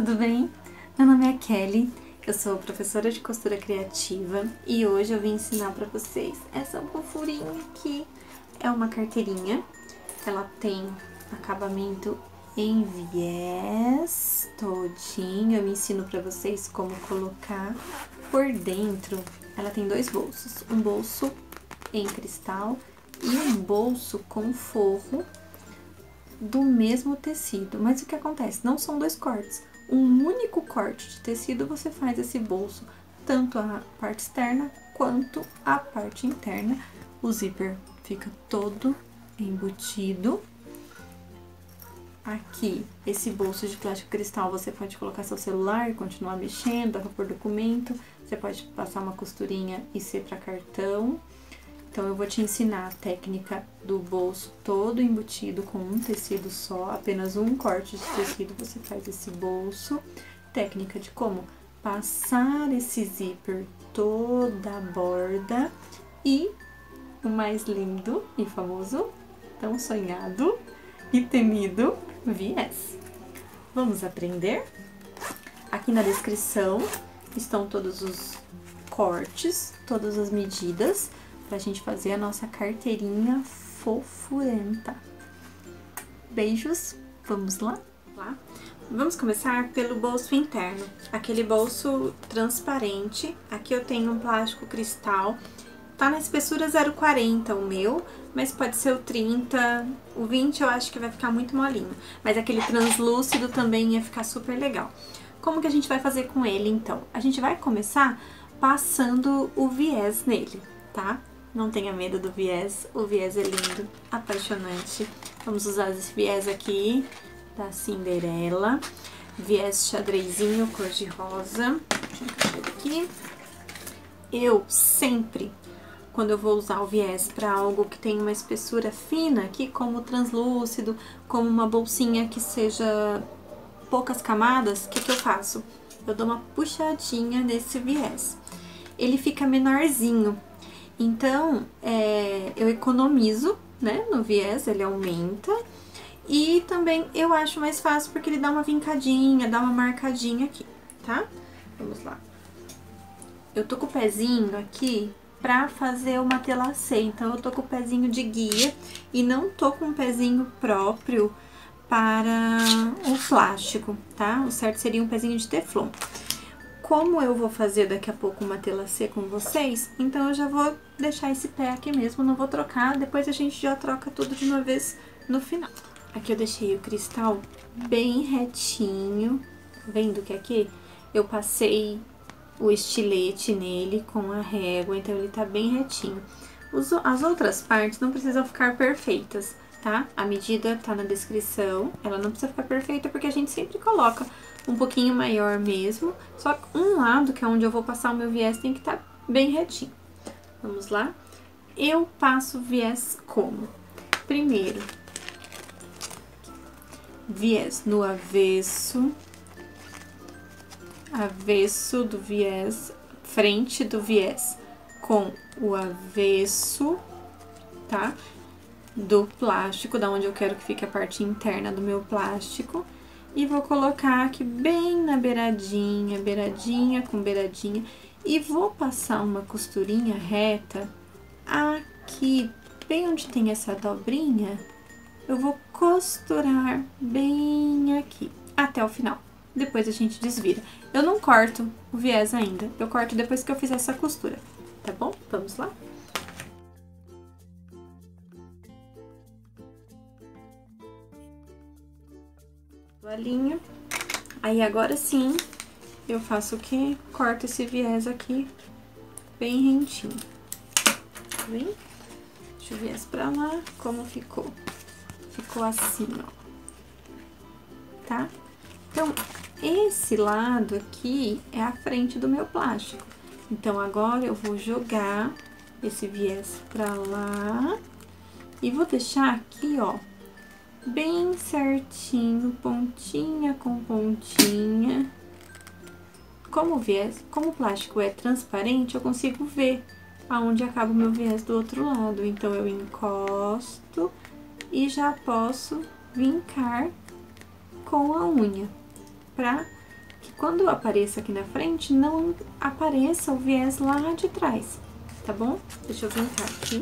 tudo bem? Meu nome é Kelly, eu sou professora de costura criativa e hoje eu vim ensinar pra vocês essa fofurinha aqui. É uma carteirinha, ela tem acabamento em viés todinho, eu ensino pra vocês como colocar por dentro. Ela tem dois bolsos, um bolso em cristal e um bolso com forro do mesmo tecido. Mas o que acontece? Não são dois cortes. Um único corte de tecido você faz esse bolso, tanto a parte externa quanto a parte interna. O zíper fica todo embutido. Aqui, esse bolso de plástico cristal, você pode colocar seu celular e continuar mexendo, dá pra pôr documento. Você pode passar uma costurinha e ser para cartão. Então, eu vou te ensinar a técnica do bolso todo embutido com um tecido só, apenas um corte de tecido você faz esse bolso. Técnica de como passar esse zíper toda a borda e o mais lindo e famoso, tão sonhado e temido viés. Vamos aprender? Aqui na descrição estão todos os cortes, todas as medidas, pra gente fazer a nossa carteirinha fofurenta. Beijos, vamos lá? Vamos começar pelo bolso interno, aquele bolso transparente. Aqui eu tenho um plástico cristal, tá na espessura 0,40 o meu, mas pode ser o 30, o 20 eu acho que vai ficar muito molinho, mas aquele translúcido também ia ficar super legal. Como que a gente vai fazer com ele então? A gente vai começar passando o viés nele, tá? Não tenha medo do viés, o viés é lindo, apaixonante. Vamos usar esse viés aqui da Cinderela, viés xadrezinho cor de rosa. Deixa eu encaixar ele aqui. Eu sempre, quando eu vou usar o viés para algo que tem uma espessura fina aqui, como translúcido, como uma bolsinha que seja poucas camadas, o que eu faço? Eu dou uma puxadinha nesse viés. Ele fica menorzinho. Então, eu economizo, né, no viés, ele aumenta. E também eu acho mais fácil porque ele dá uma vincadinha, dá uma marcadinha aqui, tá? Vamos lá. Eu tô com o pezinho aqui pra fazer o matelacê, então eu tô com o pezinho de guia e não tô com um pezinho próprio para o plástico, tá? O certo seria um pezinho de teflon. Como eu vou fazer daqui a pouco uma telacê com vocês, então eu já vou deixar esse pé aqui mesmo, não vou trocar, depois a gente já troca tudo de uma vez no final. Aqui eu deixei o cristal bem retinho, vendo que aqui eu passei o estilete nele com a régua, então ele tá bem retinho. As outras partes não precisam ficar perfeitas, tá? A medida tá na descrição, ela não precisa ficar perfeita porque a gente sempre coloca um pouquinho maior mesmo, só que um lado, que é onde eu vou passar o meu viés, tem que estar bem retinho. Vamos lá? Eu passo o viés como? Primeiro, viés no avesso, avesso do viés, frente do viés com o avesso, tá? Do plástico, da onde eu quero que fique a parte interna do meu plástico. E vou colocar aqui bem na beiradinha, beiradinha com beiradinha. E vou passar uma costurinha reta aqui, bem onde tem essa dobrinha. Eu vou costurar bem aqui, até o final. Depois a gente desvira. Eu não corto o viés ainda, eu corto depois que eu fizer essa costura, tá bom? Vamos lá? Toalhinha. Aí agora sim, eu faço o quê? Corto esse viés aqui bem rentinho. Tá bem? Deixa o viés pra lá, como ficou? Ficou assim, ó. Tá? Então, esse lado aqui é a frente do meu plástico. Então, agora eu vou jogar esse viés pra lá e vou deixar aqui, ó, bem certinho, pontinha com pontinha. Como o plástico é transparente, eu consigo ver aonde acaba o meu viés do outro lado. Então, eu encosto e já posso vincar com a unha, pra que quando apareça aqui na frente, não apareça o viés lá de trás, tá bom? Deixa eu vincar aqui.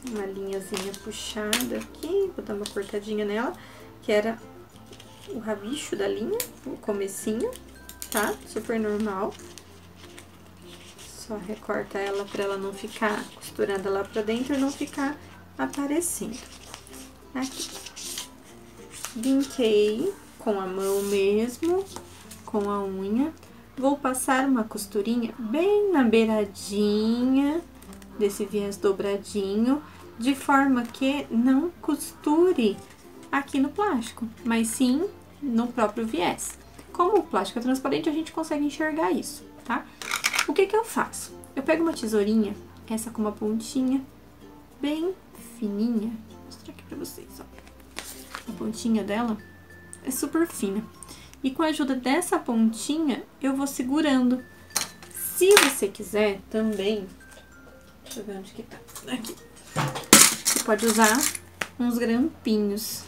Tem uma linhazinha puxada aqui, vou dar uma cortadinha nela, que era o rabicho da linha, o comecinho, tá? Super normal. Só recorta ela pra ela não ficar costurada lá pra dentro e não ficar aparecendo. Aqui. Vinquei com a mão mesmo, com a unha. Vou passar uma costurinha bem na beiradinha desse viés dobradinho, de forma que não costure aqui no plástico, mas sim no próprio viés. Como o plástico é transparente, a gente consegue enxergar isso, tá? O que que eu faço? Eu pego uma tesourinha, essa com uma pontinha bem fininha. Vou mostrar aqui pra vocês, ó. A pontinha dela é super fina. E com a ajuda dessa pontinha, eu vou segurando. Se você quiser também... Deixa eu ver onde que tá. Aqui. Você pode usar uns grampinhos.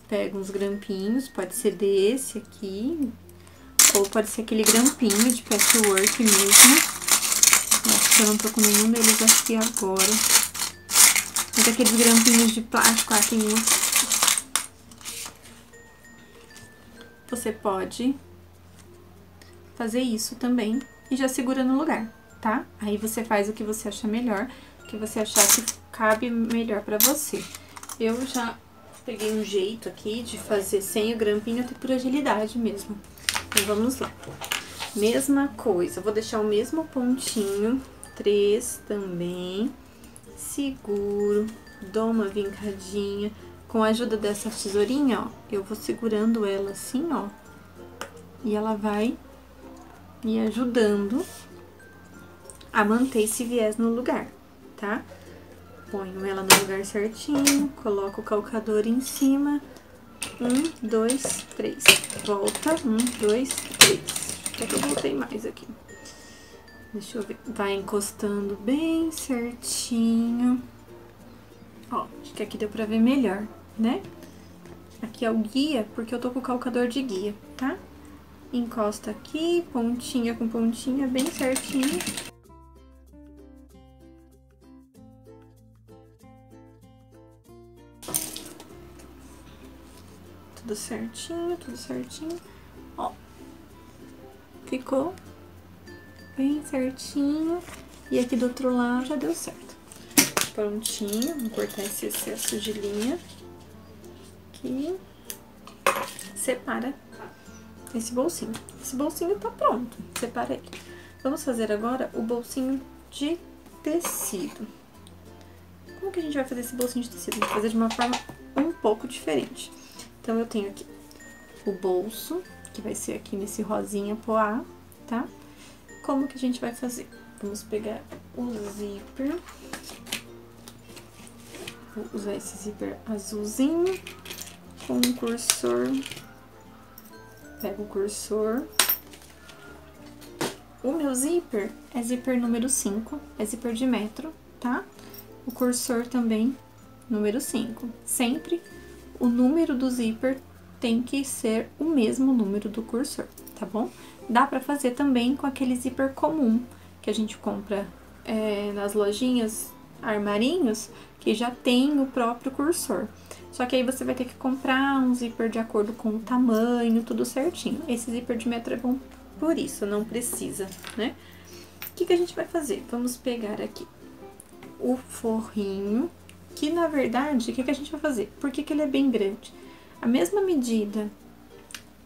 Pega uns grampinhos, pode ser desse aqui... Ou pode ser aquele grampinho de patchwork mesmo. Eu acho que eu não tô com nenhum deles aqui agora. Mas aqueles grampinhos de plástico, tem um. Você pode fazer isso também e já segura no lugar, tá? Aí você faz o que você achar melhor, o que você achar que cabe melhor pra você. Eu já peguei um jeito aqui de fazer sem o grampinho, até por agilidade mesmo. Então, vamos lá. Mesma coisa, vou deixar o mesmo pontinho, 3 também, seguro, dou uma vincadinha. Com a ajuda dessa tesourinha, ó, eu vou segurando ela assim, ó, e ela vai me ajudando a manter esse viés no lugar, tá? Ponho ela no lugar certinho, coloco o calcador em cima. 1, 2, 3. Volta. 1, 2, 3. Até que eu voltei mais aqui. Deixa eu ver. Vai encostando bem certinho. Ó, acho que aqui deu pra ver melhor, né? Aqui é o guia, porque eu tô com o calcador de guia, tá? Encosta aqui, pontinha com pontinha, bem certinho. Tudo certinho, tudo certinho. Ó, ficou bem certinho. E aqui do outro lado já deu certo. Prontinho, vou cortar esse excesso de linha. Aqui. Separa esse bolsinho. Esse bolsinho tá pronto, separa ele. Vamos fazer agora o bolsinho de tecido. Como que a gente vai fazer esse bolsinho de tecido? Vou fazer de uma forma um pouco diferente. Então, eu tenho aqui o bolso, que vai ser aqui nesse rosinha poá, tá? Como que a gente vai fazer? Vamos pegar o zíper. Vou usar esse zíper azulzinho com um cursor. Pego o cursor. O meu zíper é zíper número 5, é zíper de metro, tá? O cursor também, número 5. Sempre o número do zíper tem que ser o mesmo número do cursor, tá bom? Dá pra fazer também com aquele zíper comum que a gente compra nas lojinhas, armarinhos, que já tem o próprio cursor. Só que aí você vai ter que comprar um zíper de acordo com o tamanho, tudo certinho. Esse zíper de metro é bom por isso, não precisa, né? O que que a gente vai fazer? Vamos pegar aqui o forrinho, que na verdade, o que que a gente vai fazer? Por que que ele é bem grande? A mesma medida,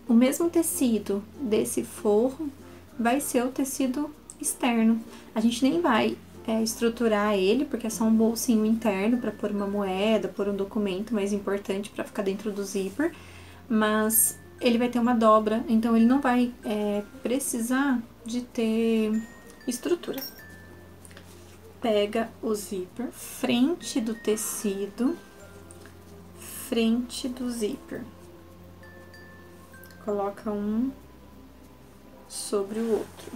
o mesmo tecido desse forro vai ser o tecido externo. A gente nem vai estruturar ele, porque é só um bolsinho interno para pôr uma moeda, pôr um documento mais importante para ficar dentro do zíper, mas ele vai ter uma dobra, então ele não vai precisar de ter estrutura. Pega o zíper, frente do tecido, frente do zíper. Coloca um sobre o outro.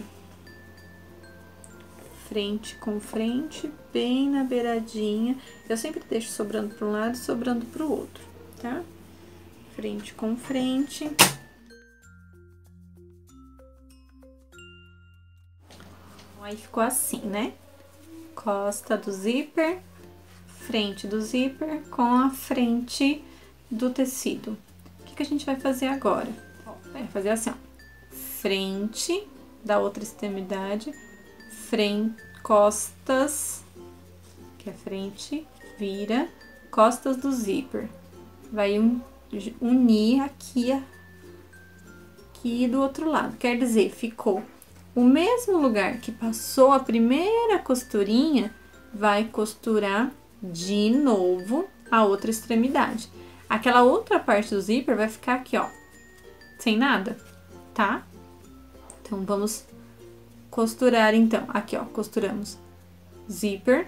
frente com frente, bem na beiradinha. Eu sempre deixo sobrando para um lado e sobrando para o outro, tá? Frente com frente. Aí ficou assim, né? Costa do zíper, frente do zíper com a frente do tecido. O que a gente vai fazer agora? Vai fazer assim, ó. Frente da outra extremidade, frente, costas, que é frente, vira, costas do zíper. Vai unir aqui do outro lado. Quer dizer, ficou o mesmo lugar que passou a primeira costurinha, vai costurar de novo a outra extremidade. Aquela outra parte do zíper vai ficar aqui, ó, sem nada, tá? Então, vamos costurar, então. Aqui, ó, costuramos zíper,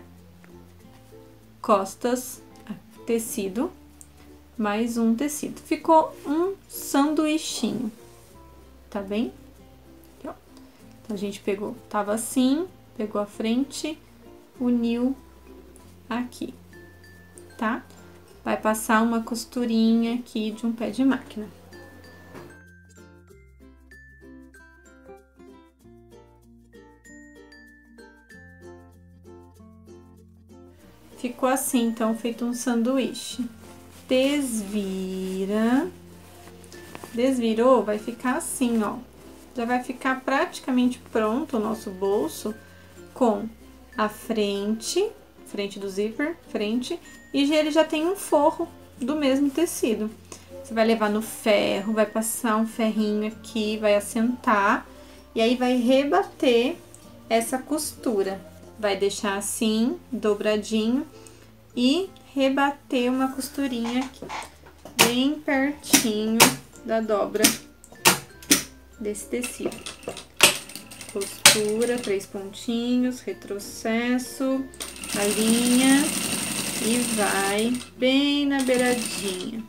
costas, tecido, mais um tecido. Ficou um sanduichinho, tá bem? Aqui, ó. Então, a gente pegou, tava assim, pegou a frente, uniu aqui, tá? Vai passar uma costurinha aqui de um pé de máquina. Ficou assim, então, feito um sanduíche. Desvira. Desvirou, vai ficar assim, ó. Já vai ficar praticamente pronto o nosso bolso com a frente do zíper, frente, e ele já tem um forro do mesmo tecido. Você vai levar no ferro, vai passar um ferrinho aqui, vai assentar, e aí vai rebater essa costura. Vai deixar assim, dobradinho, e rebater uma costurinha aqui, bem pertinho da dobra desse tecido. Costura, 3 pontinhos, retrocesso, alinha e vai bem na beiradinha.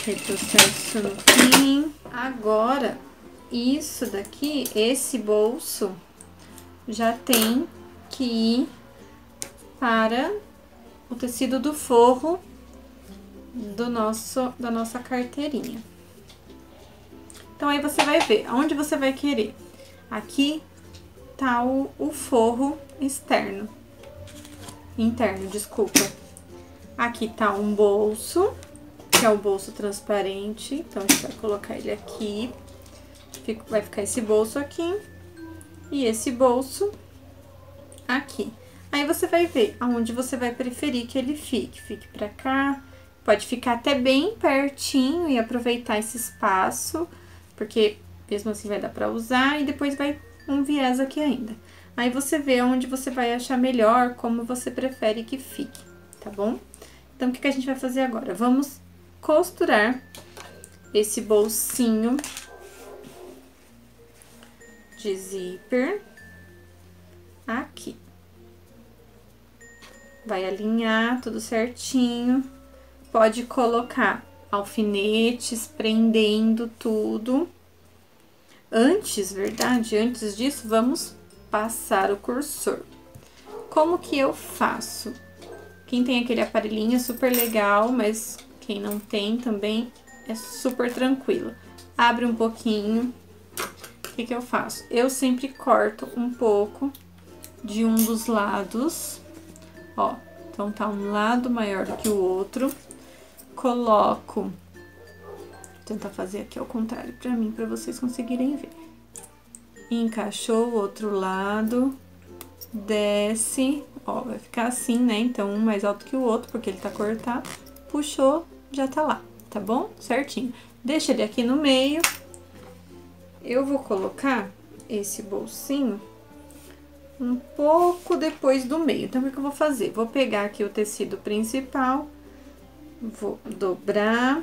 Retrocesso no fim. Agora, isso daqui, esse bolso, já tem que ir para o tecido do forro da nossa carteirinha. Então, aí você vai ver aonde você vai querer. Aqui tá o forro interno, desculpa. Aqui tá um bolso, que é o bolso transparente. Então, a gente vai colocar ele aqui. Vai ficar esse bolso aqui e esse bolso aqui. Aí, você vai ver aonde você vai preferir que ele fique. Fique pra cá, pode ficar até bem pertinho e aproveitar esse espaço, porque mesmo assim vai dar pra usar, e depois vai um viés aqui ainda. Aí, você vê onde você vai achar melhor, como você prefere que fique, tá bom? Então, o que a gente vai fazer agora? Vamos costurar esse bolsinho de zíper aqui. Vai alinhar tudo certinho. Pode colocar alfinetes prendendo tudo. Antes disso, vamos passar o cursor. Como que eu faço? Quem tem aquele aparelhinho é super legal, mas quem não tem também é super tranquilo. Abre um pouquinho. O que eu faço? Eu sempre corto um pouco de um dos lados, ó. Então, tá um lado maior do que o outro. Coloco, vou tentar fazer aqui ao contrário pra mim, pra vocês conseguirem ver. Encaixou o outro lado, desce, ó, vai ficar assim, né? Então, um mais alto que o outro, porque ele tá cortado. Puxou, já tá lá, tá bom? Certinho. Deixa ele aqui no meio. Eu vou colocar esse bolsinho um pouco depois do meio. Então, o que eu vou fazer? Vou pegar aqui o tecido principal, vou dobrar,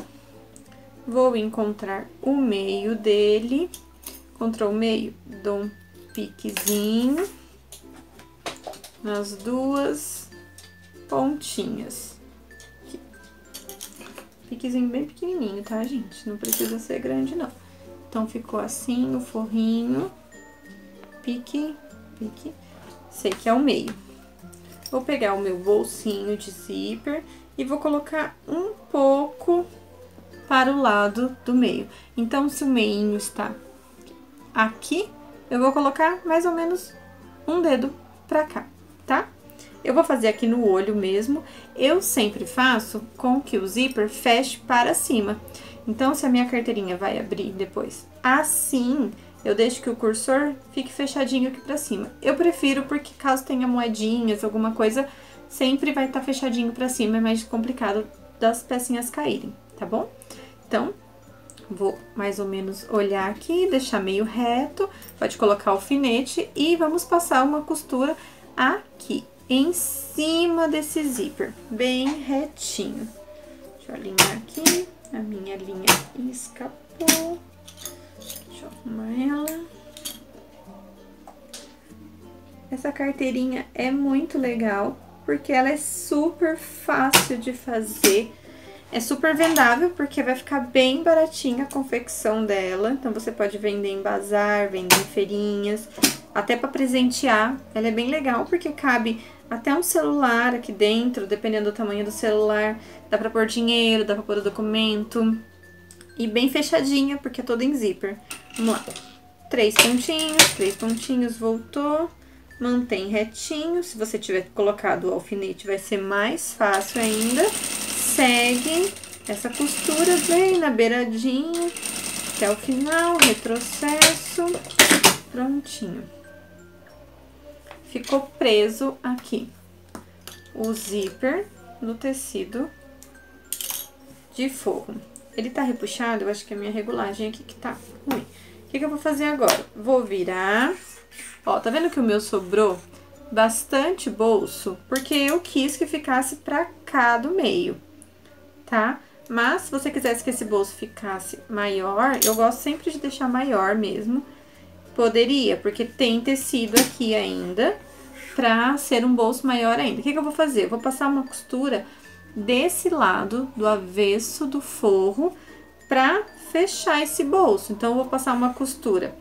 vou encontrar o meio dele. Encontrou o meio, dou um piquezinho nas duas pontinhas. Aqui. Piquezinho bem pequenininho, tá, gente? Não precisa ser grande, não. Então, ficou assim o forrinho. pique, pique, sei que é o meio. Vou pegar o meu bolsinho de zíper e vou colocar um pouco para o lado do meio. Então, se o meinho está aqui, eu vou colocar mais ou menos um dedo pra cá, tá? Eu vou fazer aqui no olho mesmo. Eu sempre faço com que o zíper feche para cima. Então, se a minha carteirinha vai abrir depois assim, eu deixo que o cursor fique fechadinho aqui pra cima. Eu prefiro porque caso tenha moedinhas, alguma coisa, sempre vai estar fechadinho pra cima, é mais complicado das pecinhas caírem, tá bom? Então, vou mais ou menos olhar aqui, deixar meio reto, pode colocar alfinete e vamos passar uma costura aqui, em cima desse zíper, bem retinho. Deixa eu alinhar aqui, a minha linha escapou. Deixa eu arrumar ela. Essa carteirinha é muito legal, porque ela é super fácil de fazer. É super vendável, porque vai ficar bem baratinha a confecção dela. Então, você pode vender em bazar, vender em feirinhas, até para presentear. Ela é bem legal, porque cabe até um celular aqui dentro, dependendo do tamanho do celular. Dá pra pôr dinheiro, dá pra pôr o documento. E bem fechadinha, porque é toda em zíper. Vamos lá. 3 pontinhos, voltou. Mantém retinho. Se você tiver colocado o alfinete, vai ser mais fácil ainda. Segue essa costura bem na beiradinha, até o final, retrocesso, prontinho. Ficou preso aqui o zíper no tecido de forro. Ele tá repuxado, eu acho que é a minha regulagem aqui que tá ruim. O que eu vou fazer agora? Vou virar, ó, tá vendo que o meu sobrou bastante bolso? Porque eu quis que ficasse pra cá do meio. Tá? Mas, se você quisesse que esse bolso ficasse maior, eu gosto sempre de deixar maior mesmo. Poderia, porque tem tecido aqui ainda, pra ser um bolso maior ainda. O que eu vou fazer? Eu vou passar uma costura desse lado, do avesso do forro, pra fechar esse bolso. Então, eu vou passar uma costura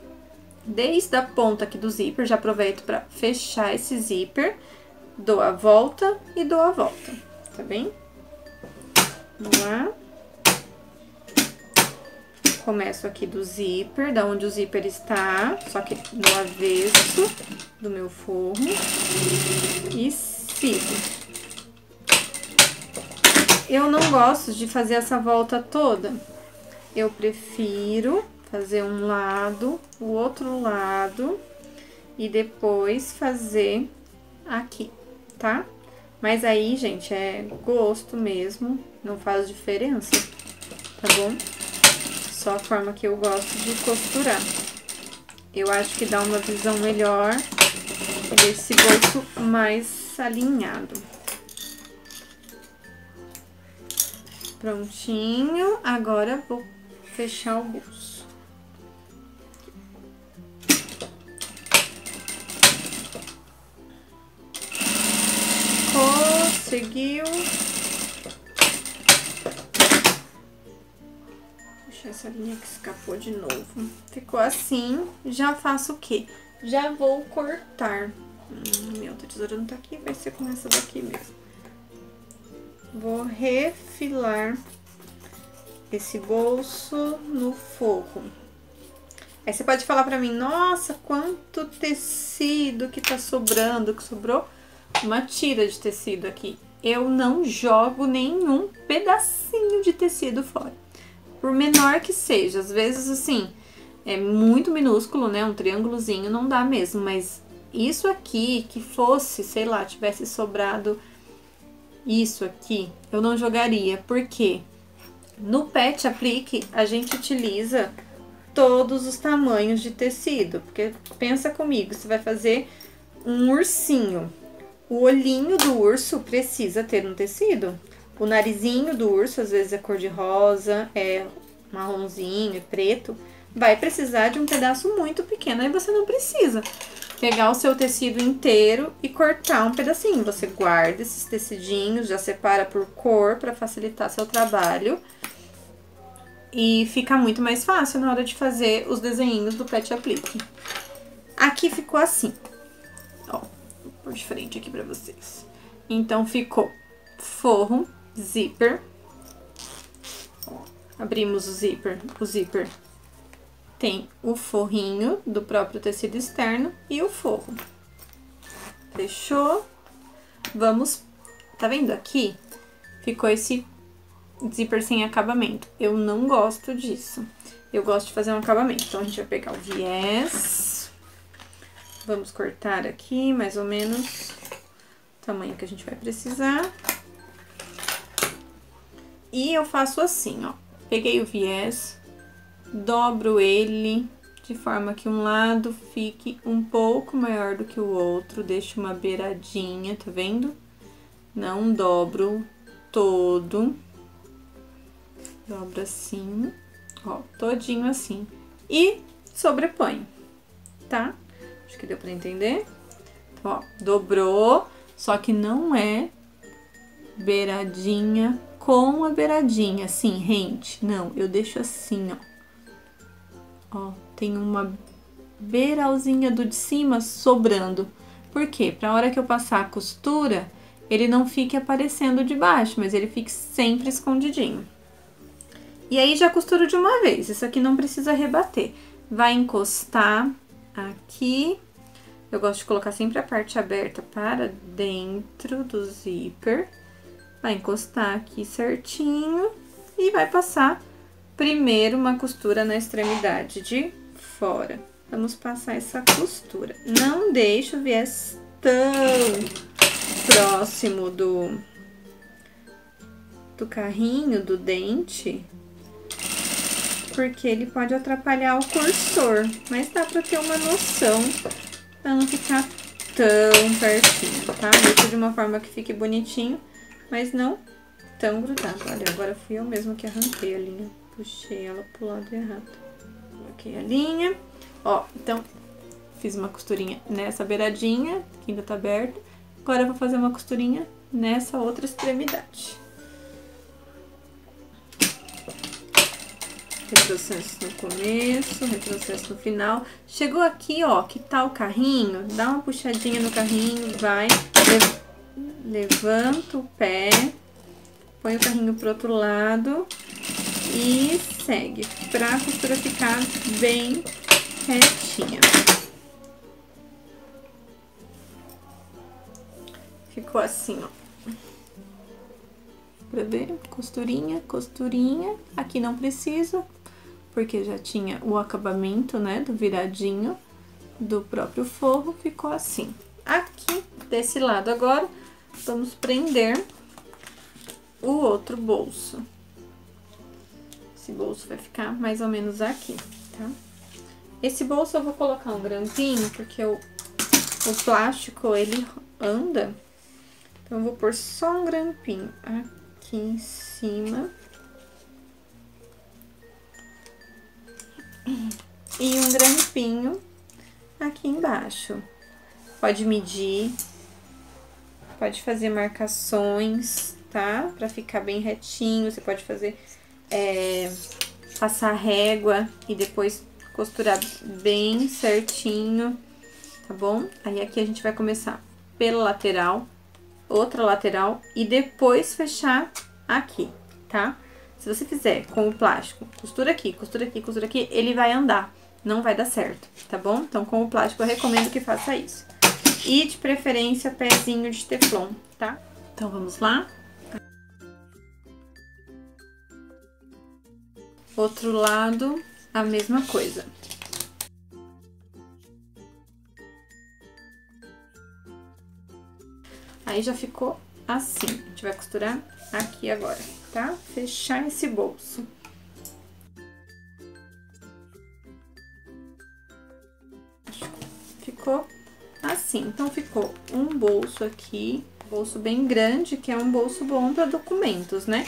desde a ponta aqui do zíper, já aproveito pra fechar esse zíper, dou a volta e dou a volta, tá bem? Vamos lá. Começo aqui do zíper, da onde o zíper está, só que no avesso do meu forro. E sigo. Eu não gosto de fazer essa volta toda. Eu prefiro fazer um lado, o outro lado e depois fazer aqui, tá? Mas aí, gente, é gosto mesmo, não faz diferença, tá bom? Só a forma que eu gosto de costurar. Eu acho que dá uma visão melhor e deixa esse bolso mais alinhado. Prontinho, agora vou fechar o bolso. Conseguiu. Deixa essa linha que escapou de novo. Ficou assim. Já faço o quê? Já vou cortar. Minha outra tesoura não tá aqui, vai ser com essa daqui mesmo. Vou refilar esse bolso no forro. Aí você pode falar pra mim, nossa, quanto tecido que tá sobrando, que sobrou uma tira de tecido aqui. Eu não jogo nenhum pedacinho de tecido fora. Por menor que seja, às vezes assim, é muito minúsculo, né? Um triângulozinho não dá mesmo, mas isso aqui, que fosse, sei lá, tivesse sobrado isso aqui, eu não jogaria. Por quê? No Pet Aplique, a gente utiliza todos os tamanhos de tecido. Porque, pensa comigo, você vai fazer um ursinho. O olhinho do urso precisa ter um tecido. O narizinho do urso, às vezes é cor de rosa, é marronzinho, é preto. Vai precisar de um pedaço muito pequeno. Aí você não precisa pegar o seu tecido inteiro e cortar um pedacinho. Você guarda esses tecidinhos, já separa por cor para facilitar seu trabalho. E fica muito mais fácil na hora de fazer os desenhinhos do Pet Aplique. Aqui ficou assim. Ó, vou pôr de frente aqui pra vocês. Então, ficou forro, zíper. Ó, abrimos o zíper. O zíper tem o forrinho do próprio tecido externo e o forro. Fechou? Vamos... Tá vendo aqui? Ficou esse zíper sem acabamento. Eu não gosto disso. Eu gosto de fazer um acabamento. Então, a gente vai pegar o viés. Vamos cortar aqui, mais ou menos, o tamanho que a gente vai precisar. E eu faço assim, ó. Peguei o viés, dobro ele de forma que um lado fique um pouco maior do que o outro. Deixo uma beiradinha, tá vendo? Não dobro todo. Dobro assim, ó, todinho assim. E sobreponho, tá? Acho que deu pra entender. Então, ó, dobrou, só que não é beiradinha com a beiradinha, assim, rente. Não, eu deixo assim, ó. Ó, tem uma beiralzinha do de cima sobrando. Por quê? Pra hora que eu passar a costura, ele não fique aparecendo de baixo, mas ele fique sempre escondidinho. E aí, já costuro de uma vez. Isso aqui não precisa rebater. Vai encostar aqui. Eu gosto de colocar sempre a parte aberta para dentro do zíper. Vai encostar aqui certinho e vai passar primeiro uma costura na extremidade de fora. Vamos passar essa costura. Não deixe o viés tão próximo do carrinho, do dente, porque ele pode atrapalhar o cursor. Mas dá pra ter uma noção pra não ficar tão pertinho, tá? Deixa de uma forma que fique bonitinho, mas não tão grudado. Olha, agora fui eu mesma que arranquei a linha. Puxei ela pro lado errado. Coloquei a linha. Ó, então, fiz uma costurinha nessa beiradinha, que ainda tá aberta. Agora eu vou fazer uma costurinha nessa outra extremidade. Retrocesso no começo, retrocesso no final. Chegou aqui, ó, que tá o carrinho, dá uma puxadinha no carrinho, vai, levanta o pé, põe o carrinho pro outro lado e segue, pra costura ficar bem retinha. Ficou assim, ó. Pra ver, costurinha, costurinha. Aqui não precisa, porque já tinha o acabamento, né, do viradinho do próprio forro, ficou assim. Aqui, desse lado agora, vamos prender o outro bolso. Esse bolso vai ficar mais ou menos aqui, tá? Esse bolso eu vou colocar um grampinho, porque o plástico, ele anda. Então, eu vou pôr só um grampinho aqui em cima. E um grampinho aqui embaixo. Pode medir, pode fazer marcações, tá? Pra ficar bem retinho. Você pode fazer, passar régua e depois costurar bem certinho, tá bom? Aí, aqui a gente vai começar pela lateral, outra lateral e depois fechar aqui, tá? Se você fizer com o plástico, costura aqui, costura aqui, costura aqui, ele vai andar, não vai dar certo, tá bom? Então, com o plástico eu recomendo que faça isso. E, de preferência, pezinho de teflon, tá? Então, vamos lá? Outro lado, a mesma coisa. Aí, já ficou assim. A gente vai costurar aqui agora, tá? Fechar esse bolso. Ficou assim. Então, ficou um bolso aqui, bolso bem grande, que é um bolso bom para documentos, né?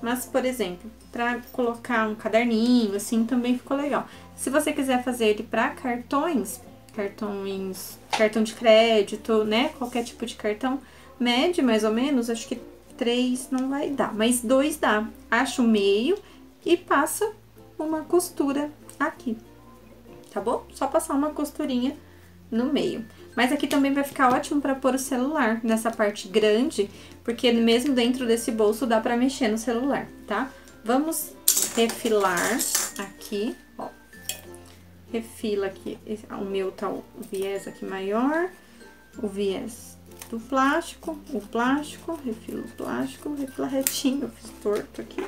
Mas, por exemplo, para colocar um caderninho, assim, também ficou legal. Se você quiser fazer ele para cartões, cartão de crédito, né? Qualquer tipo de cartão, mede mais ou menos, acho que 3 não vai dar, mas 2 dá. Acha o meio e passa uma costura aqui, tá bom? Só passar uma costurinha no meio. Mas aqui também vai ficar ótimo para pôr o celular nessa parte grande, porque mesmo dentro desse bolso dá para mexer no celular, tá? Vamos refilar aqui, ó. Refila aqui, o meu tá o viés aqui maior, o viés do plástico, refila o plástico, refila retinho, eu fiz torto aqui.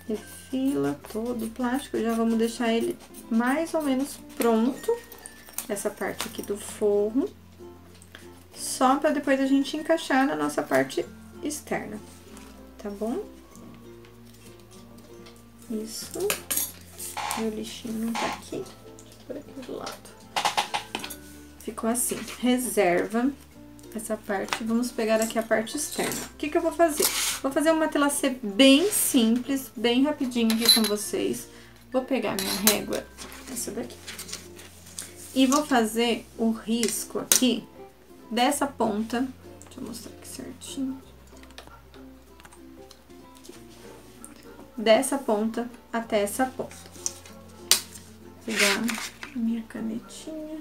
Refila todo o plástico, já vamos deixar ele mais ou menos pronto, essa parte aqui do forro, só para depois a gente encaixar na nossa parte externa, tá bom? Isso, meu lixinho tá aqui, por aqui do lado. Ficou assim, reserva essa parte, vamos pegar aqui a parte externa. O que que eu vou fazer? Vou fazer uma telacê bem simples, bem rapidinho aqui com vocês. Vou pegar minha régua, essa daqui, e vou fazer o risco aqui dessa ponta. Deixa eu mostrar aqui certinho. Dessa ponta até essa ponta. Vou pegar a minha canetinha.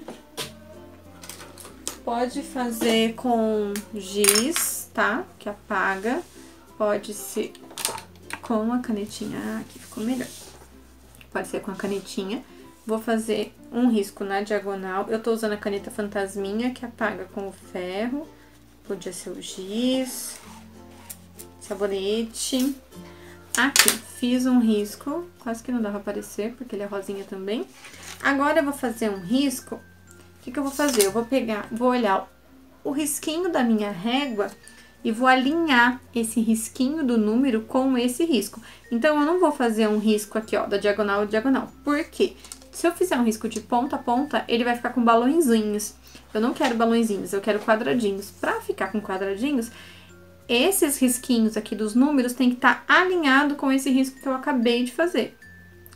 Pode fazer com giz, tá? Que apaga. Pode ser com a canetinha. Ah, aqui ficou melhor. Pode ser com a canetinha. Vou fazer um risco na diagonal. Eu tô usando a caneta fantasminha, que apaga com o ferro. Podia ser o giz, sabonete. Aqui, fiz um risco. Quase que não dá pra aparecer, porque ele é rosinha também. Agora, eu vou fazer um risco. O que que eu vou fazer? Eu vou pegar, vou olhar o risquinho da minha régua e vou alinhar esse risquinho do número com esse risco. Então, eu não vou fazer um risco aqui, ó, da diagonal a diagonal. Por quê? Se eu fizer um risco de ponta a ponta, ele vai ficar com balõezinhos. Eu não quero balõezinhos, eu quero quadradinhos. Pra ficar com quadradinhos, esses risquinhos aqui dos números tem que estar alinhado com esse risco que eu acabei de fazer.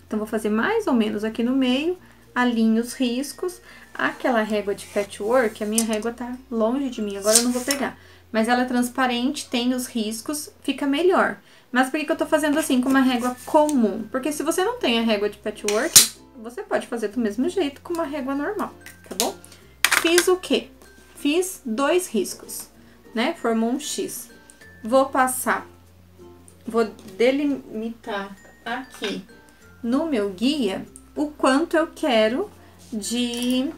Então, vou fazer mais ou menos aqui no meio, alinho os riscos. Aquela régua de patchwork, a minha régua tá longe de mim, agora eu não vou pegar. Mas ela é transparente, tem os riscos, fica melhor. Mas por que eu tô fazendo assim com uma régua comum? Porque se você não tem a régua de patchwork, você pode fazer do mesmo jeito com uma régua normal, tá bom? Fiz o quê? Fiz 2 riscos, né? Formou um X. Vou passar, vou delimitar aqui no meu guia o quanto eu quero de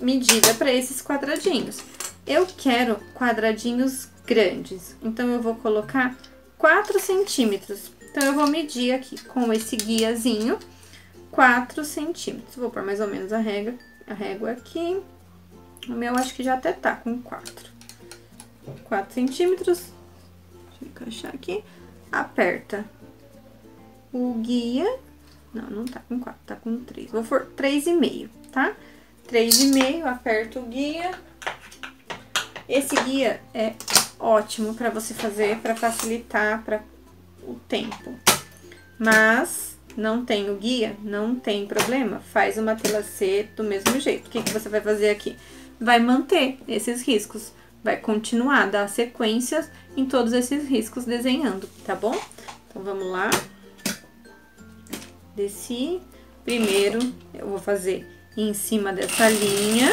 medida para esses quadradinhos. Eu quero quadradinhos grandes, então eu vou colocar 4 centímetros. Então, eu vou medir aqui com esse guiazinho 4 centímetros. Vou pôr mais ou menos a régua aqui. O meu acho que já até tá com 4 centímetros. Deixa eu encaixar aqui. Aperta o guia. Não tá com 4, tá com 3. Vou pôr 3,5, tá? 3,5, aperto o guia. Esse guia é ótimo pra você fazer, pra facilitar para o tempo. Mas não tem o guia, não tem problema. Faz uma telacê do mesmo jeito. O que que você vai fazer aqui? Vai manter esses riscos. Vai continuar, dar sequências em todos esses riscos desenhando, tá bom? Então, vamos lá. Desci. Primeiro, eu vou fazer em cima dessa linha.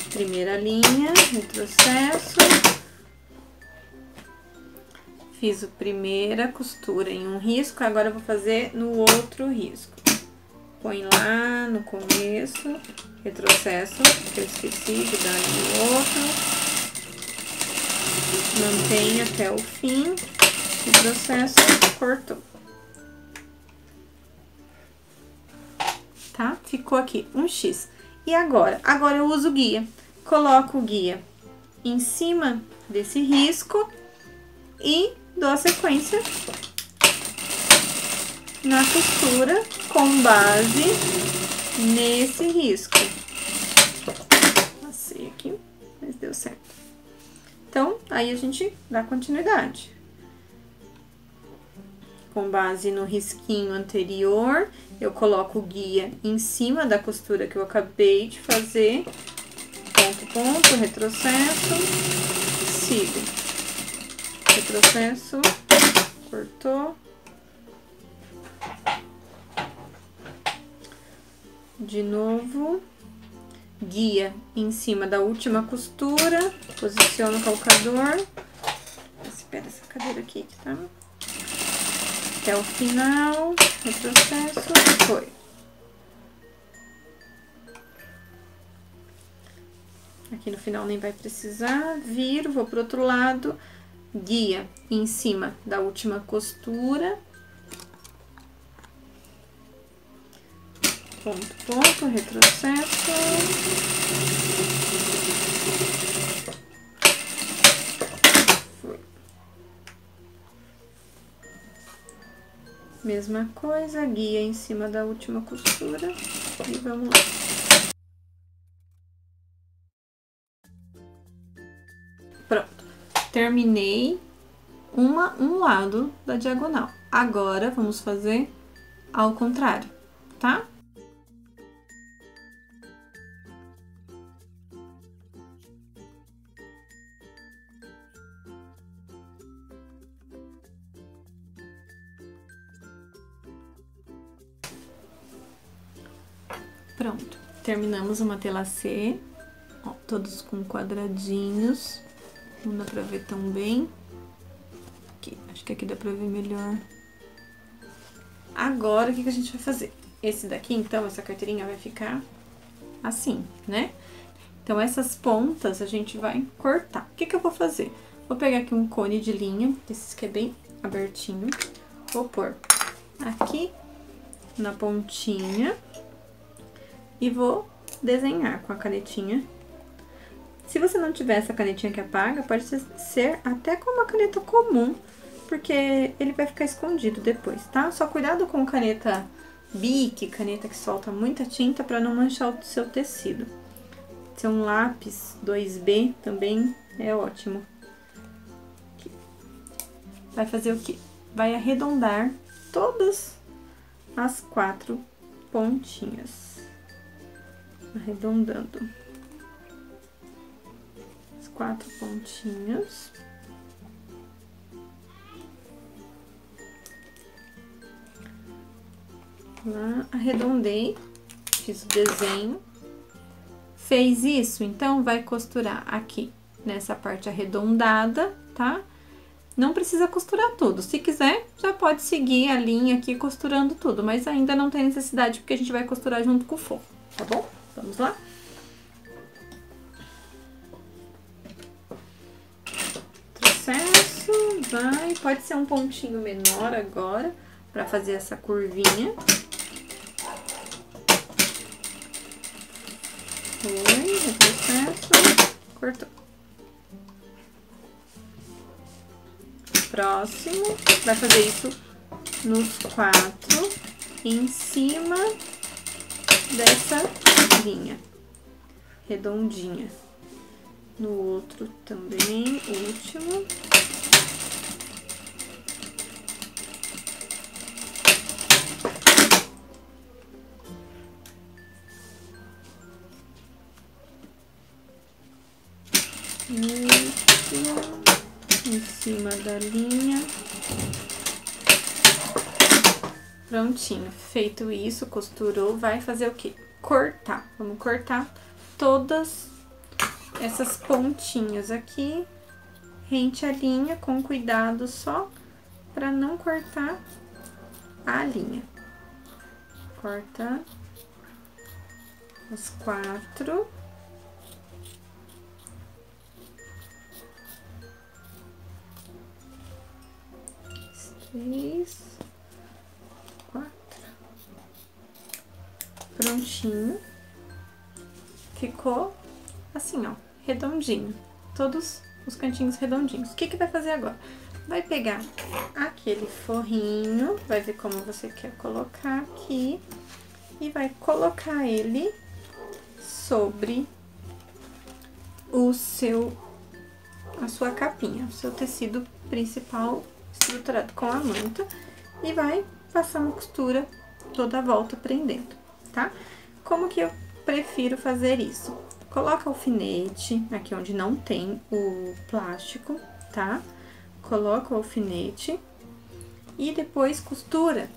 Primeira linha, retrocesso. Fiz a primeira costura em um risco, agora eu vou fazer no outro risco. Põe lá no começo, retrocesso, que eu esqueci de dar no outro. Mantém até o fim, retrocesso, cortou. Tá? Ficou aqui um X. E agora? Agora eu uso o guia. Coloco o guia em cima desse risco e dou a sequência na costura com base nesse risco. Passei aqui, mas deu certo. Então, aí a gente dá continuidade. Com base no risquinho anterior, eu coloco o guia em cima da costura que eu acabei de fazer. Ponto, ponto, retrocesso, sigo. Retrocesso, cortou. De novo, guia em cima da última costura, posiciona o calcador. Espera essa cadeira aqui que tá. Até o final, retrocesso, foi. Aqui no final nem vai precisar, viro, vou pro outro lado, guia em cima da última costura. Ponto, ponto, retrocesso. Foi. Mesma coisa, guia em cima da última costura e vamos lá. Pronto, terminei um lado da diagonal. Agora, vamos fazer ao contrário, tá? Pronto, terminamos uma matelassê, ó, todos com quadradinhos, não dá pra ver tão bem. Aqui, acho que aqui dá pra ver melhor. Agora, o que a gente vai fazer? Esse daqui, então, essa carteirinha vai ficar assim, né? Então, essas pontas a gente vai cortar. O que eu vou fazer? Vou pegar aqui um cone de linha, esse que é bem abertinho, vou pôr aqui na pontinha e vou desenhar com a canetinha. Se você não tiver essa canetinha que apaga, pode ser até com uma caneta comum, porque ele vai ficar escondido depois, tá? Só cuidado com caneta Bic, caneta que solta muita tinta, para não manchar o seu tecido. Se é um lápis 2B também é ótimo. Aqui. Vai fazer o quê? Vai arredondar todas as 4 pontinhas. Arredondando as 4 pontinhas. Lá, arredondei, fiz o desenho. Fez isso, então vai costurar aqui nessa parte arredondada, tá? Não precisa costurar tudo. Se quiser, já pode seguir a linha aqui costurando tudo, mas ainda não tem necessidade porque a gente vai costurar junto com o forro, tá bom? Vamos lá? Processo, vai, pode ser um pontinho menor agora, pra fazer essa curvinha. Foi, retrocesso, cortou. Próximo, vai fazer isso nos 4 em cima dessa linha redondinha. No outro também, último. Em cima da linha. Prontinho. Feito isso, costurou, vai fazer o quê? Cortar. Vamos cortar todas essas pontinhas aqui, rente a linha, com cuidado só, pra não cortar a linha. Corta as 4. 3, 4. Prontinho. Ficou assim, ó, redondinho. Todos os cantinhos redondinhos. O que vai fazer agora? Vai pegar aquele forrinho, vai ver como você quer colocar aqui, e vai colocar ele sobre a sua capinha, o seu tecido principal estruturado com a manta, e vai passar uma costura toda a volta prendendo, tá? Como que eu prefiro fazer isso? Coloca alfinete aqui onde não tem o plástico, tá? Coloca o alfinete e depois costura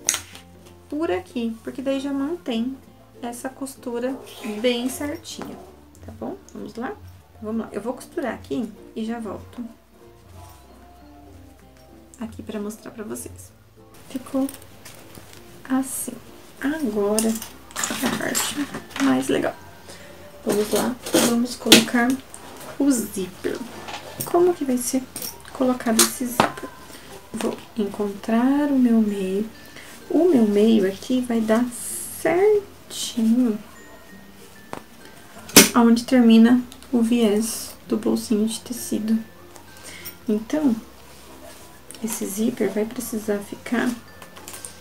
por aqui, porque daí já mantém essa costura bem certinha, tá bom? Vamos lá? Vamos lá. Eu vou costurar aqui e já volto aqui pra mostrar pra vocês. Ficou assim. Agora, a parte mais legal. Vamos lá, vamos colocar o zíper. Como que vai ser colocado esse zíper? Vou encontrar o meu meio. O meu meio aqui vai dar certinho aonde termina o viés do bolsinho de tecido. Então, esse zíper vai precisar ficar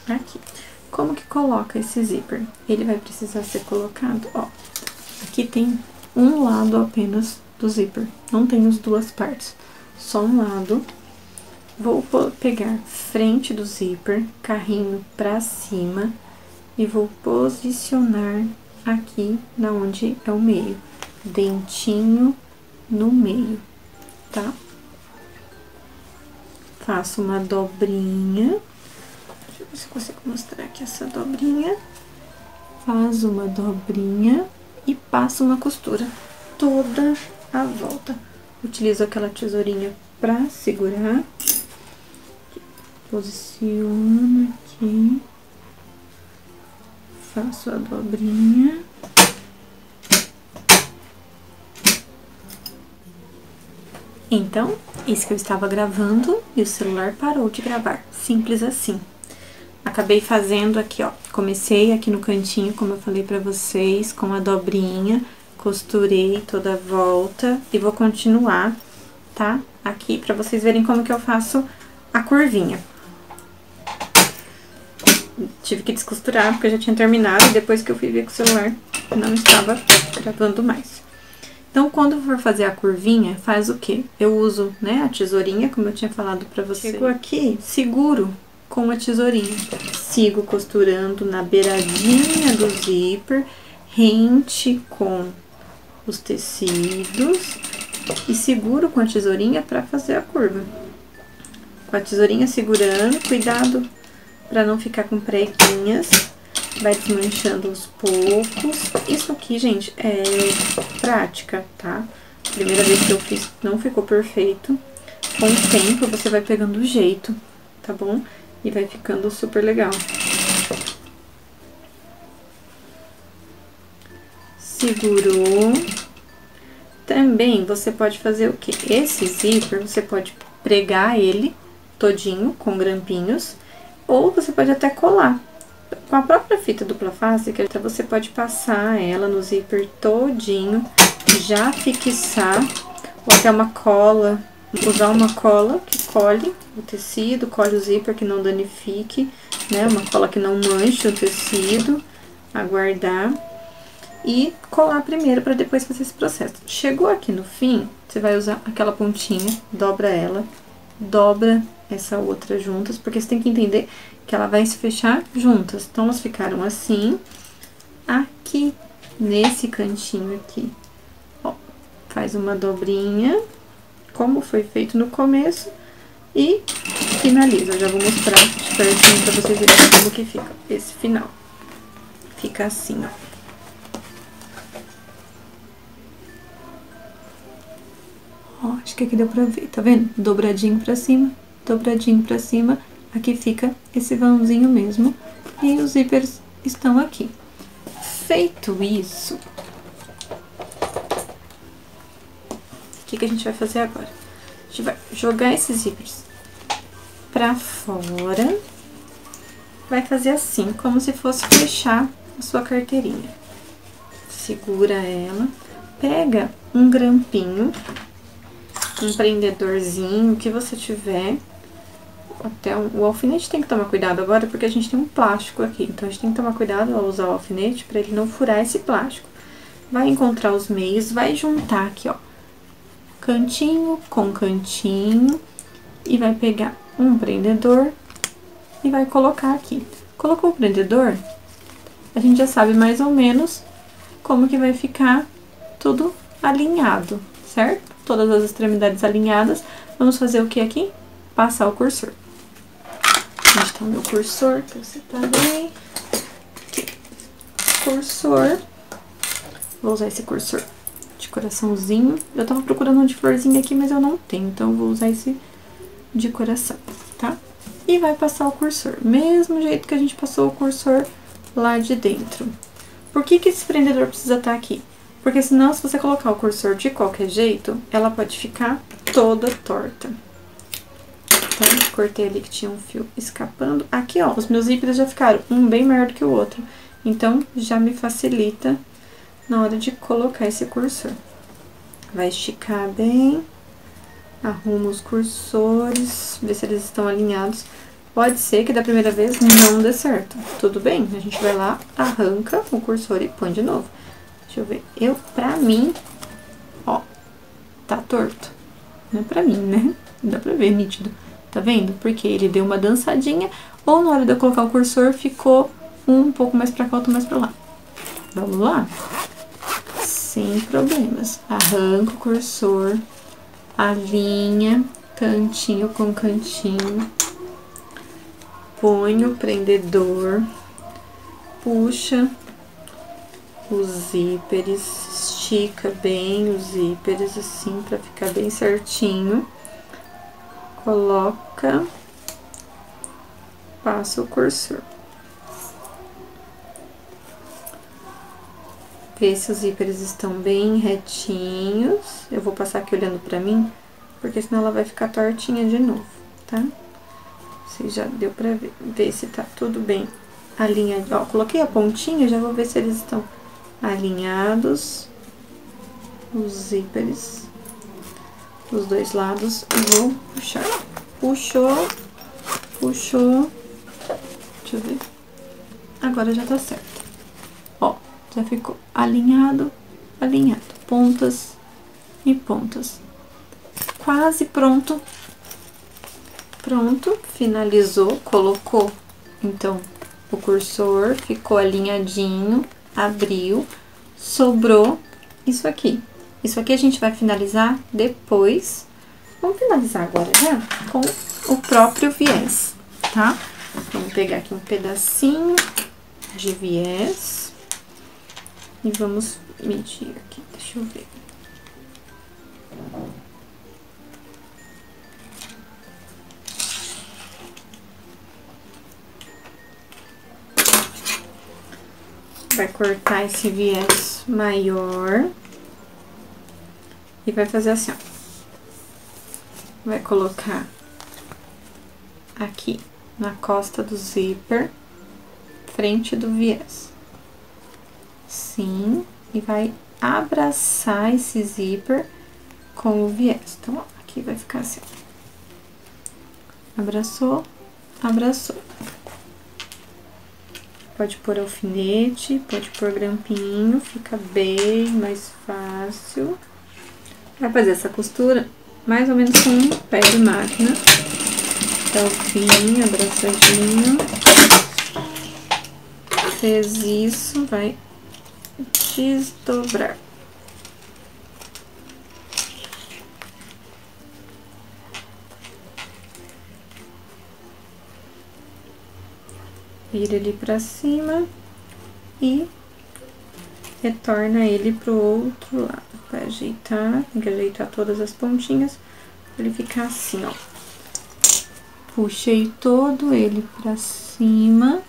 aqui. Como que coloca esse zíper? Ele vai precisar ser colocado, ó. Aqui tem um lado apenas do zíper, não tem as duas partes, só um lado. Vou pegar frente do zíper, carrinho pra cima e vou posicionar aqui na onde é o meio, dentinho no meio, tá? Faço uma dobrinha, deixa eu ver se eu consigo mostrar aqui essa dobrinha. Faz uma dobrinha e passo uma costura toda a volta. Utilizo aquela tesourinha pra segurar. Posiciono aqui. Faço a dobrinha. Então, isso que eu estava gravando e o celular parou de gravar. Simples assim. Acabei fazendo aqui, ó. Comecei aqui no cantinho, como eu falei pra vocês, com a dobrinha. Costurei toda a volta e vou continuar, tá? Aqui pra vocês verem como que eu faço a curvinha. Tive que descosturar porque eu já tinha terminado e depois que eu fui ver que o celular não estava gravando mais. Então, quando for fazer a curvinha, faz o quê? Eu uso, né, a tesourinha, como eu tinha falado pra vocês. Chego aqui, seguro com a tesourinha. Sigo costurando na beiradinha do zíper, rente com os tecidos e seguro com a tesourinha pra fazer a curva. Com a tesourinha segurando, cuidado pra não ficar com preguinhas. Vai desmanchando aos poucos. Isso aqui, gente, é prática, tá? Primeira vez que eu fiz não ficou perfeito. Com o tempo você vai pegando o jeito, tá bom? E vai ficando super legal. Segurou. Também você pode fazer o quê? Esse zíper, você pode pregar ele todinho com grampinhos. Ou você pode até colar. Com a própria fita dupla face, que você pode passar ela no zíper todinho, já fixar, ou até uma cola, usar uma cola que colhe o tecido, colhe o zíper, que não danifique, né? Uma cola que não manche o tecido, aguardar e colar primeiro para depois fazer esse processo. Chegou aqui no fim, você vai usar aquela pontinha, dobra ela, dobra essa outra juntas, porque você tem que entender que ela vai se fechar juntas. Então, elas ficaram assim, aqui, nesse cantinho aqui. Ó, faz uma dobrinha, como foi feito no começo, e finaliza. Eu já vou mostrar de pertinho pra vocês verem como que fica esse final. Fica assim, ó. Ó, acho que aqui deu pra ver, tá vendo? Dobradinho pra cima, dobradinho pra cima. Aqui fica esse vãozinho mesmo. E os zíperes estão aqui. Feito isso, o que a gente vai fazer agora? A gente vai jogar esses zíperes pra fora. Vai fazer assim, como se fosse fechar a sua carteirinha. Segura ela. Pega um grampinho, um prendedorzinho, o que você tiver. Até o alfinete tem que tomar cuidado agora, porque a gente tem um plástico aqui. Então, a gente tem que tomar cuidado ao usar o alfinete para ele não furar esse plástico. Vai encontrar os meios, vai juntar aqui, ó, cantinho com cantinho. E vai pegar um prendedor e vai colocar aqui. Colocou o prendedor, a gente já sabe mais ou menos como que vai ficar tudo alinhado, certo? Todas as extremidades alinhadas. Vamos fazer o que aqui? Passar o cursor. Onde está o meu cursor que eu separei? Aqui. cursor. Vou usar esse cursor de coraçãozinho. Eu tava procurando um de florzinha aqui, mas eu não tenho, então eu vou usar esse de coração, tá? E vai passar o cursor, mesmo jeito que a gente passou o cursor lá de dentro. Por que esse prendedor precisa estar aqui? Porque senão, se você colocar o cursor de qualquer jeito, ela pode ficar toda torta. Então, cortei ali que tinha um fio escapando. Aqui, ó, os meus zíperes já ficaram um bem maior do que o outro. Então, já me facilita na hora de colocar esse cursor. Vai esticar bem. Arruma os cursores, vê se eles estão alinhados. Pode ser que da primeira vez não dê certo. Tudo bem, a gente vai lá, arranca o cursor e põe de novo. Deixa eu ver. Pra mim, ó, tá torto. Não é pra mim, né? Dá pra ver nítido. Tá vendo? Porque ele deu uma dançadinha, ou na hora de eu colocar o cursor, ficou um pouco mais pra cá, outro mais pra lá. Vamos lá? Sem problemas. Arranca o cursor, alinha cantinho com cantinho, põe o prendedor, puxa os zíperes, estica bem os zíperes assim pra ficar bem certinho, coloca, passa o cursor. Vê se os zíperes estão bem retinhos. Eu vou passar aqui olhando pra mim, porque senão ela vai ficar tortinha de novo, tá? Se já deu pra ver. Ver se tá tudo bem alinhado. Ó, coloquei a pontinha, já vou ver se eles estão alinhados. Os zíperes. Dos dois lados. E vou puxar. Puxou. Puxou. Deixa eu ver. Agora já tá certo. Ó. Já ficou alinhado, alinhado, pontas e pontas. Quase pronto. Pronto, finalizou, colocou, então, o cursor, ficou alinhadinho, abriu, sobrou isso aqui. Isso aqui a gente vai finalizar depois. Vamos finalizar agora já com o próprio viés, tá? Vamos pegar aqui um pedacinho de viés. E vamos medir aqui, deixa eu ver. Vai cortar esse viés maior. E vai fazer assim, ó. Vai colocar aqui na costa do zíper, frente do viés. Sim, e vai abraçar esse zíper com o viés. Então, ó, aqui vai ficar assim. Abraçou, abraçou. Pode pôr alfinete, pode pôr grampinho, fica bem mais fácil. Vai fazer essa costura mais ou menos com um pé de máquina. Até o fim, abraçadinho. Fez isso, vai desdobrar. Vira ele pra cima e retorna ele pro outro lado. Vai ajeitar, tem que ajeitar todas as pontinhas pra ele ficar assim, ó. Puxei todo ele pra cima.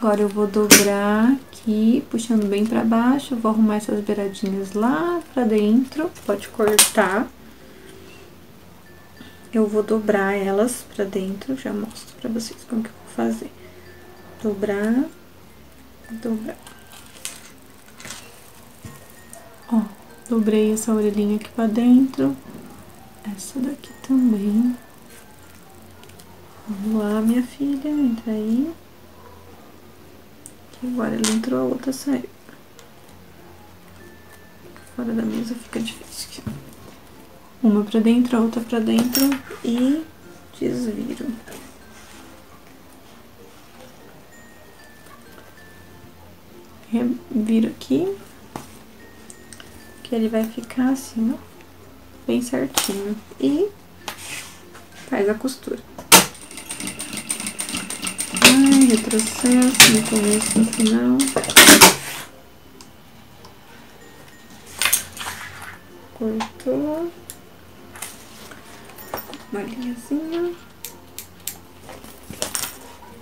Agora eu vou dobrar aqui, puxando bem pra baixo. Vou arrumar essas beiradinhas lá pra dentro. Pode cortar. Eu vou dobrar elas pra dentro. Já mostro pra vocês como que eu vou fazer. Dobrar. Dobrar. Ó, dobrei essa orelhinha aqui pra dentro. Essa daqui também. Vamos lá, minha filha, entra aí. Agora ela entrou, a outra saiu. Fora da mesa fica difícil aqui. Uma pra dentro, a outra pra dentro e desviro. Reviro aqui. Que ele vai ficar assim, ó. Bem certinho. E faz a costura. Ai, retrocesso no começo, no final. Cortou. Uma linhazinha.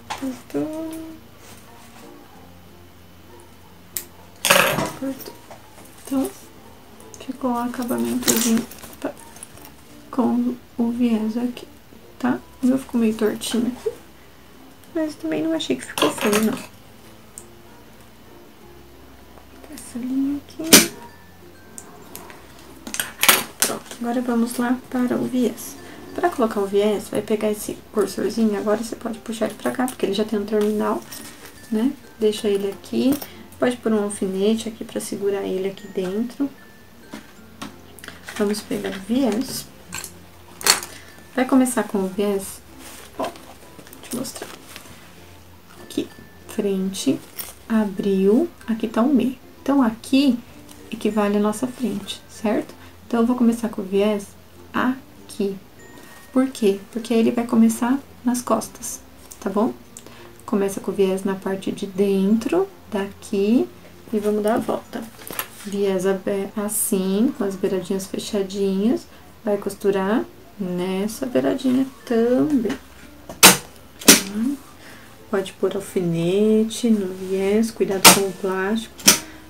Cortou. Cortou. Então, ficou um acabamentozinho com o viés aqui, tá? O meu ficou meio tortinho aqui, mas também não achei que ficou feio, não. Essa linha aqui. Pronto, agora vamos lá para o viés. Para colocar o viés, vai pegar esse cursorzinho, agora você pode puxar ele pra cá, porque ele já tem um terminal, né? Deixa ele aqui, pode pôr um alfinete aqui pra segurar ele aqui dentro. Vamos pegar o viés. Vai começar com o viés, ó, deixa eu mostrar. Aqui, frente, abriu, aqui tá o meio. Então, aqui equivale a nossa frente, certo? Então, eu vou começar com o viés aqui. Por quê? Porque aí ele vai começar nas costas, tá bom? Começa com o viés na parte de dentro, daqui, e vamos dar a volta. Viés assim, com as beiradinhas fechadinhas, vai costurar nessa beiradinha também. Tá? Pode pôr alfinete no viés, cuidado com o plástico.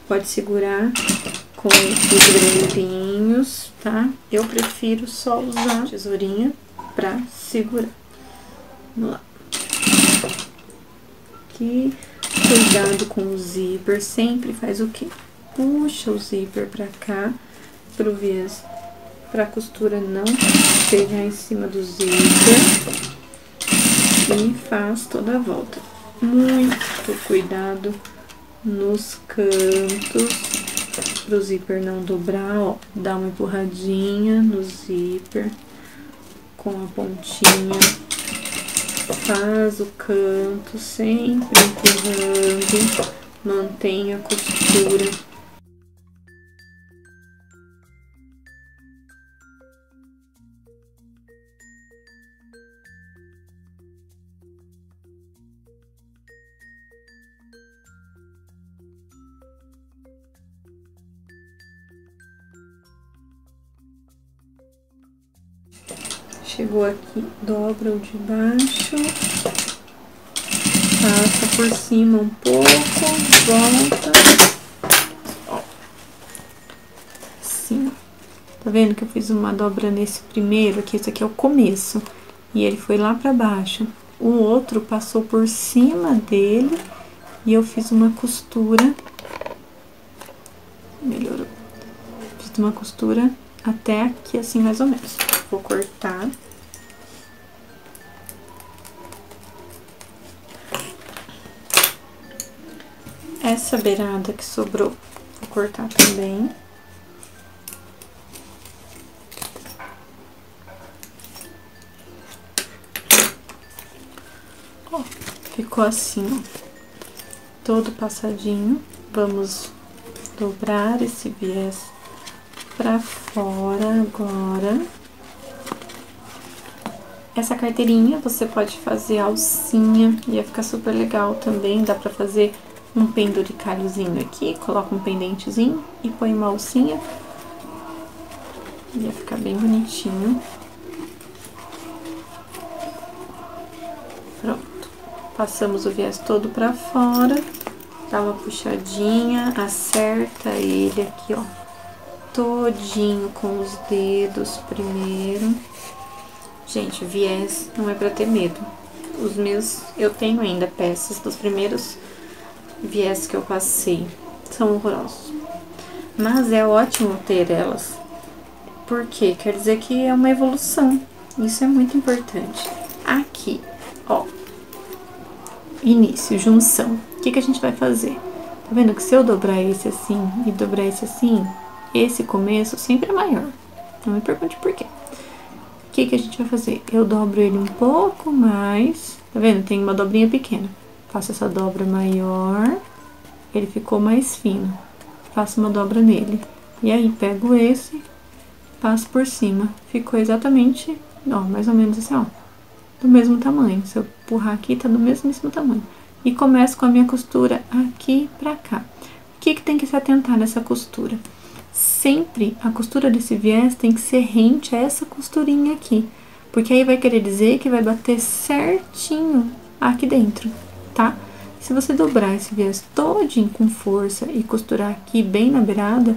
Pode segurar com os grelhinhos, tá? Eu prefiro só usar a tesourinha pra segurar. Vamos lá. Aqui, cuidado com o zíper, sempre faz o quê? Puxa o zíper pra cá, pro viés, pra costura não pegar em cima do zíper. E faz toda a volta. Muito cuidado nos cantos, pro zíper não dobrar, ó. Dá uma empurradinha no zíper com a pontinha. Faz o canto, sempre empurrando, mantenha a costura. Chegou aqui, dobra o de baixo, passa por cima um pouco, volta, ó, assim, tá vendo que eu fiz uma dobra nesse primeiro aqui, esse aqui é o começo, e ele foi lá pra baixo, o outro passou por cima dele, e eu fiz uma costura, melhorou, fiz uma costura até aqui assim mais ou menos, vou cortar. Essa beirada que sobrou, vou cortar também. Ó, ficou assim, ó, todo passadinho. Vamos dobrar esse viés pra fora agora. Essa carteirinha você pode fazer alcinha, ia ficar super legal também, dá pra fazer um penduricalhozinho aqui, coloca um pendentezinho e põe uma alcinha. Ia ficar bem bonitinho. Pronto. Passamos o viés todo pra fora. Dá uma puxadinha, acerta ele aqui, ó. Todinho com os dedos primeiro. Gente, viés não é pra ter medo. Os meus, eu tenho ainda peças dos primeiros viés que eu passei, são horrorosos. Mas é ótimo ter elas, porque quer dizer que é uma evolução. Isso é muito importante. Aqui, ó, início, junção. O que que a gente vai fazer? Tá vendo que se eu dobrar esse assim e dobrar esse assim, esse começo sempre é maior. Não me pergunte por quê. O que que a gente vai fazer? Eu dobro ele um pouco mais, tá vendo? Tem uma dobrinha pequena. Faço essa dobra maior, ele ficou mais fino. Faço uma dobra nele. E aí, pego esse, passo por cima. Ficou exatamente, ó, mais ou menos assim, ó, do mesmo tamanho. Se eu empurrar aqui, tá do mesmíssimo tamanho. E começo com a minha costura aqui pra cá. O que que tem que se atentar nessa costura? sempre a costura desse viés tem que ser rente a essa costurinha aqui, porque aí vai querer dizer que vai bater certinho aqui dentro, tá? Se você dobrar esse viés todinho com força e costurar aqui bem na beirada,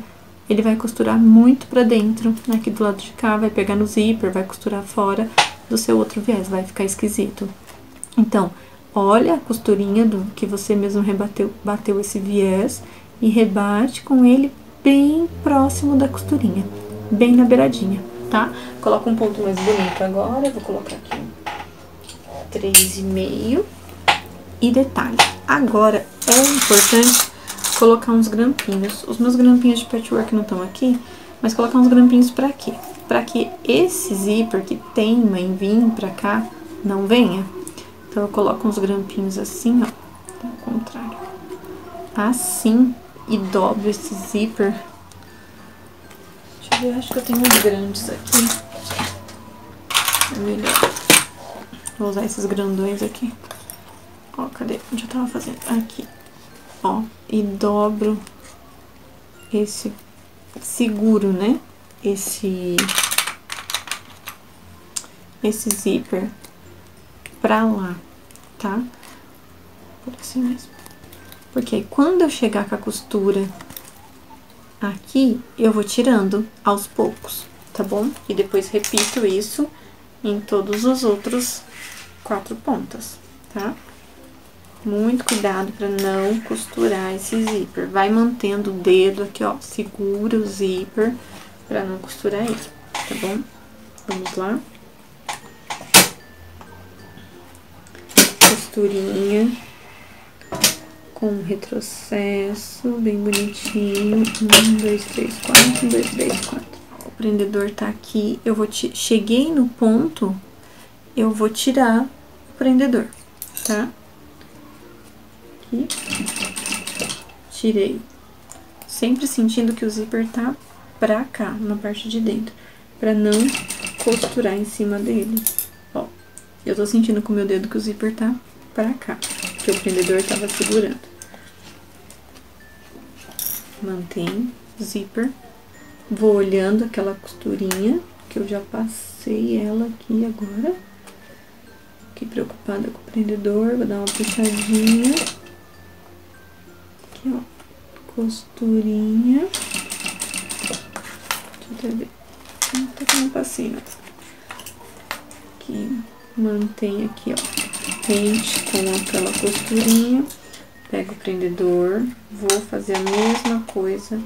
ele vai costurar muito pra dentro, aqui do lado de cá, vai pegar no zíper, vai costurar fora do seu outro viés, vai ficar esquisito. Então, olha a costurinha do que você mesmo bateu esse viés e rebate com ele bem próximo da costurinha, bem na beiradinha, tá? Coloca um ponto mais bonito agora, eu vou colocar aqui 3,5. E detalhe, agora é importante colocar uns grampinhos. Os meus grampinhos de patchwork não estão aqui, mas colocar uns grampinhos pra quê? Pra que esse zíper que teima em vir pra cá não venha. Então, eu coloco uns grampinhos assim, ó, ao contrário. Assim, e dobro esse zíper. Deixa eu ver, acho que eu tenho uns grandes aqui. É melhor. Vou usar esses grandões aqui. Ó, cadê? Onde eu tava fazendo? Aqui. Ó, e dobro esse, seguro, né? Esse zíper pra lá, tá? Por assim mesmo. Porque aí, quando eu chegar com a costura aqui, eu vou tirando aos poucos, tá bom? E depois repito isso em todos os outros 4 pontas, tá? Muito cuidado pra não costurar esse zíper. Vai mantendo o dedo aqui, ó, segura o zíper pra não costurar ele, tá bom? Vamos lá. Costurinha com retrocesso, bem bonitinho. 1, 2, 3, 4, 1, 2, 3, 4. O prendedor tá aqui, eu vou cheguei no ponto, eu vou tirar o prendedor, tá? Aqui, tirei, sempre sentindo que o zíper tá pra cá, na parte de dentro, pra não costurar em cima dele. Ó, eu tô sentindo com o meu dedo que o zíper tá pra cá, que o prendedor tava segurando. Mantém o zíper, vou olhando aquela costurinha, que eu já passei ela aqui agora. Fiquei preocupada com o prendedor, vou dar uma puxadinha. Aqui, ó, costurinha. Deixa eu até ver. Até que não passei, né? Aqui, mantém aqui, ó, rente com aquela costurinha. Pego o prendedor, vou fazer a mesma coisa.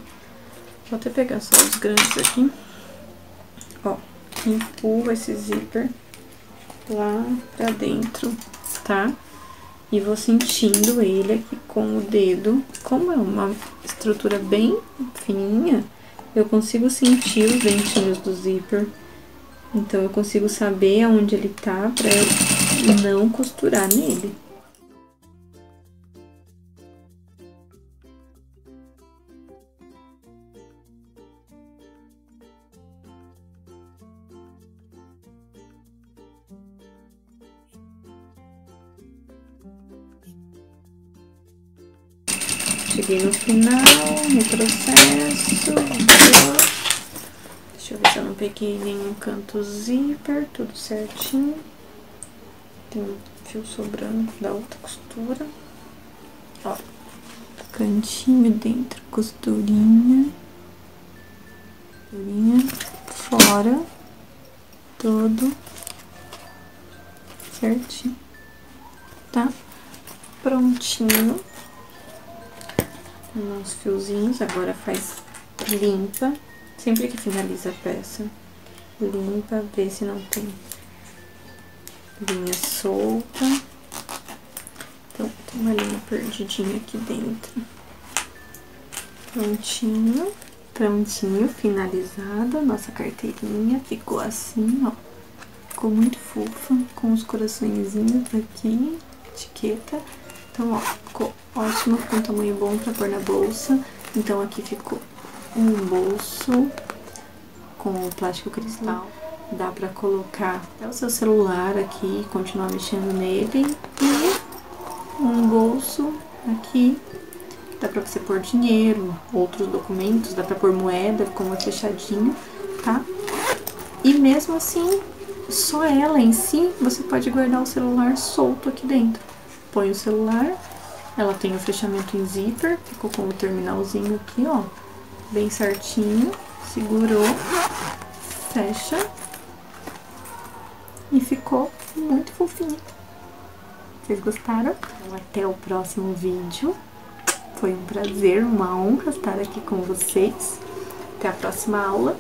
Vou até pegar só os grandes aqui. Ó, empurro esse zíper lá pra dentro, tá? E vou sentindo ele aqui com o dedo. Como é uma estrutura bem fininha, eu consigo sentir os dentinhos do zíper. Então, eu consigo saber aonde ele tá pra eu não costurar nele. Cheguei no final, retrocesso, deixa eu ver se eu não peguei nenhum canto zíper, tudo certinho. Tem um fio sobrando da outra costura. Ó, cantinho dentro, costurinha, fora, todo certinho, tá? Prontinho. Uns fiozinhos, agora faz limpa, sempre que finaliza a peça, limpa, vê se não tem linha solta. Então, tem uma linha perdidinha aqui dentro. Prontinho, prontinho, finalizada, nossa carteirinha, ficou assim, ó, ficou muito fofa, com os coraçõezinhos aqui, etiqueta. Então, ó, ficou ótimo, ficou um tamanho bom pra pôr na bolsa. Então, aqui ficou um bolso com plástico cristal. Dá pra colocar até o seu celular aqui, continuar mexendo nele. E um bolso aqui dá pra você pôr dinheiro, outros documentos, dá pra pôr moeda, como é fechadinho, tá? E mesmo assim, só ela em si, você pode guardar o celular solto aqui dentro. Põe o celular, ela tem o fechamento em zíper, ficou com o terminalzinho aqui, ó, bem certinho, segurou, fecha e ficou muito fofinho. Vocês gostaram? Então, até o próximo vídeo. Foi um prazer, uma honra estar aqui com vocês. Até a próxima aula.